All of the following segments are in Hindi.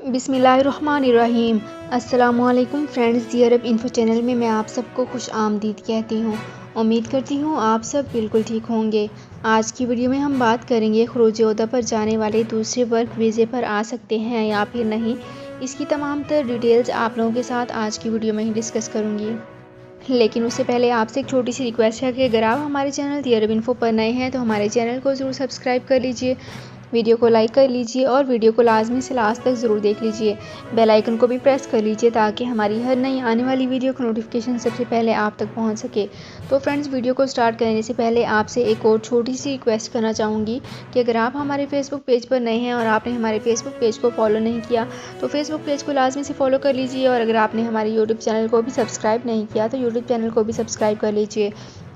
बिस्मिल्लाहिर्रहमानिर्रहीम। अस्सलामुअलैकुम फ्रेंड्स, दी अरब इन्फो चैनल में मैं आप सबको खुश आमदीद कहती हूँ। उम्मीद करती हूँ आप सब बिल्कुल ठीक होंगे। आज की वीडियो में हम बात करेंगे ख़ुरूज ओहदा पर जाने वाले दूसरे वर्क वीज़े पर आ सकते हैं या फिर नहीं। इसकी तमाम तर डिटेल्स आप लोगों के साथ आज की वीडियो में ही डिस्कस करूँगी। लेकिन उससे पहले आपसे एक छोटी सी रिक्वेस्ट है कि अगर आप हमारे चैनल दी अरब इन्फो पर नए हैं तो हमारे चैनल को ज़रूर सब्सक्राइब कर लीजिए, वीडियो को लाइक कर लीजिए और वीडियो को लाजमी से लास्ट तक ज़रूर देख लीजिए। बेल आइकन को भी प्रेस कर लीजिए ताकि हमारी हर नई आने वाली वीडियो का नोटिफिकेशन सबसे पहले आप तक पहुंच सके। तो फ्रेंड्स, वीडियो को स्टार्ट करने से पहले आपसे एक और छोटी सी रिक्वेस्ट करना चाहूँगी कि अगर आप हमारे फेसबुक पेज पर नए हैं और आपने हमारे फेसबुक पेज को फॉलो नहीं किया तो फेसबुक पेज को लाजमी से फॉलो कर लीजिए, और अगर आपने हमारे यूट्यूब चैनल को भी सब्सक्राइब नहीं किया तो यूट्यूब चैनल को भी सब्सक्राइब कर लीजिए।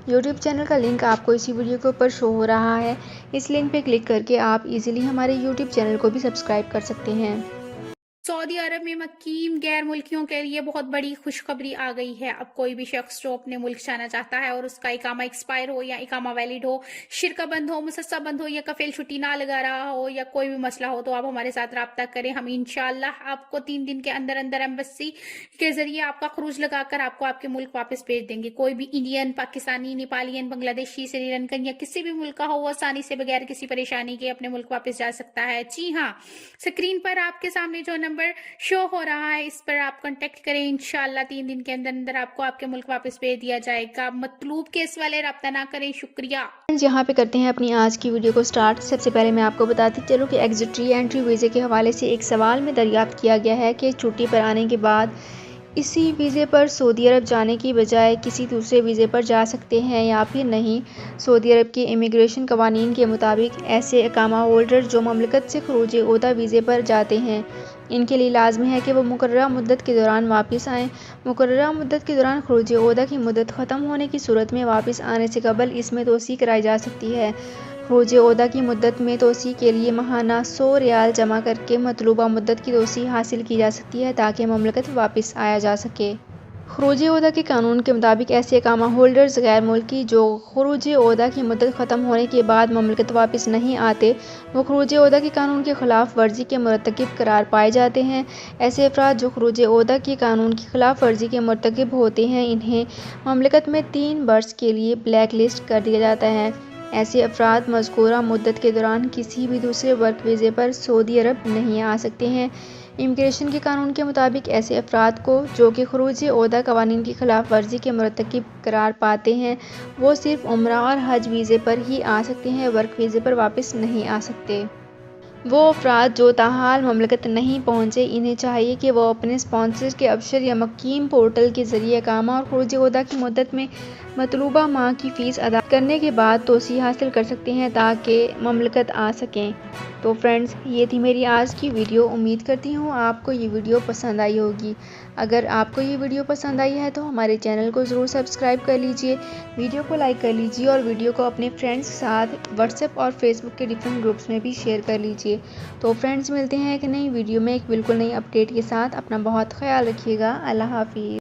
यूट्यूब चैनल का लिंक आपको इसी वीडियो के ऊपर शो हो रहा है। इस लिंक पे क्लिक करके आप इजीली हमारे यूट्यूब चैनल को भी सब्सक्राइब कर सकते हैं। सऊदी अरब में मुकीम गैर मुल्कियों के लिए बहुत बड़ी खुशखबरी आ गई है। अब कोई भी शख्स जो अपने मुल्क जाना चाहता है और उसका इकामा एक्सपायर हो या इकामा वैलिड हो, शिरका बंद हो, मुसस्सा बंद हो या कफील छुट्टी ना लगा रहा हो या कोई भी मसला हो तो आप हमारे साथ रब्ता करें। हम इंशाल्लाह आपको 3 दिन के अंदर अंदर एम्बेसी के जरिए आपका खरूज लगाकर आपको आपके मुल्क वापस भेज देंगे। कोई भी इंडियन, पाकिस्तानी, नेपालियन, बांग्लादेशी, श्रीलंकन या किसी भी मुल्क का हो, वो आसानी से बगैर किसी परेशानी के अपने मुल्क वापस जा सकता है। जी हाँ, स्क्रीन पर आपके सामने जो नंबर शो हो रहा है इस पर आप कांटेक्ट करें। इंशाल्लाह 3 दिन के अंदर अंदर आपको आपके मुल्क वापस भेज दिया जाएगा। मतलूब केस वाले रब्ता ना करें। शुक्रिया। यहाँ पे करते हैं अपनी आज की वीडियो को स्टार्ट। सबसे पहले मैं आपको बताती चलूँ कि एग्जिट री एंट्री वीज़े के हवाले से एक सवाल में दरियाफ्त किया गया है कि छुट्टी पर आने के बाद इसी वीज़े पर सऊदी अरब जाने की बजाय किसी दूसरे वीज़े पर जा सकते हैं या फिर नहीं। सऊदी अरब के इमिग्रेशन कवानीन के मुताबिक ऐसे इकामा होल्डर जो ममलकत से ख़ुरूज ओहदा वीज़े पर जाते हैं, इनके लिए लाजमी है कि वो मुकर्ररा मुद्दत के दौरान वापस आएँ। मुकर्ररा मुद्दत के दौरान ख़ुरूज ओहदा की मुद्दत ख़त्म होने की सूरत में वापस आने से कबल इसमें तोसी कराई जा सकती है। ख़ुरूज ओहदा की मुद्दत में तोसी के लिए माहाना 100 रियाल जमा करके मतलूबा मुद्दत की तोसी हासिल की जा सकती है ताकि ममलकत वापस आया जा सके। ख़ुरूज ओहदा के कानून के मुताबिक ऐसे इकामा होल्डर्स गैर मुल्की जो ख़ुरूज ओहदा की मुद्दत ख़त्म होने के बाद ममलकत वापस नहीं आते, वो ख़ुरूज ओहदा के कानून की खिलाफ वर्जी के मुरतकिब करार पाए जाते हैं। ऐसे अफराद जो ख़ुरूज ओहदा के कानून की खिलाफ वर्जी के मुरतकिब होते हैं, इन्हें ममलकत में 3 बरस के लिए ब्लैक लिस्ट कर दिया जाता है। ऐसे अफराद मज़कूरा मुद्दत के दौरान किसी भी दूसरे वर्क वीज़े पर सऊदी अरब नहीं आ सकते हैं। इमिग्रेशन के कानून के मुताबिक ऐसे अफराद को जो कि ख़ुरूज ओहदा कवानीन की खिलाफ वर्जी के मुरतकिब करार पाते हैं, वो सिर्फ उम्रा और हज वीज़े पर ही आ सकते हैं, वर्क वीज़े पर वापस नहीं आ सकते। वो अफराद जो ताहाल ममलकत नहीं पहुँचे, इन्हें चाहिए कि वो अपने स्पॉन्सर के अबशर या मकीम पोर्टल के ज़रिए इकामा और ख़ुरूज ओहदा की मुद्दत में मतलूबा माह की फ़ीस अदा करने के बाद तोसी हासिल कर सकते हैं ताकि ममलकत आ सकें। तो फ्रेंड्स, ये थी मेरी आज की वीडियो। उम्मीद करती हूँ आपको ये वीडियो पसंद आई होगी। अगर आपको ये वीडियो पसंद आई है तो हमारे चैनल को ज़रूर सब्सक्राइब कर लीजिए, वीडियो को लाइक कर लीजिए और वीडियो को अपने फ्रेंड्स के साथ व्हाट्सएप और फेसबुक के डिफरेंट ग्रुप्स में भी शेयर कर लीजिए। तो फ्रेंड्स, मिलते हैं एक नई वीडियो में एक बिल्कुल नई अपडेट के साथ। अपना बहुत ख्याल रखिएगा। अल्लाह हाफिज़।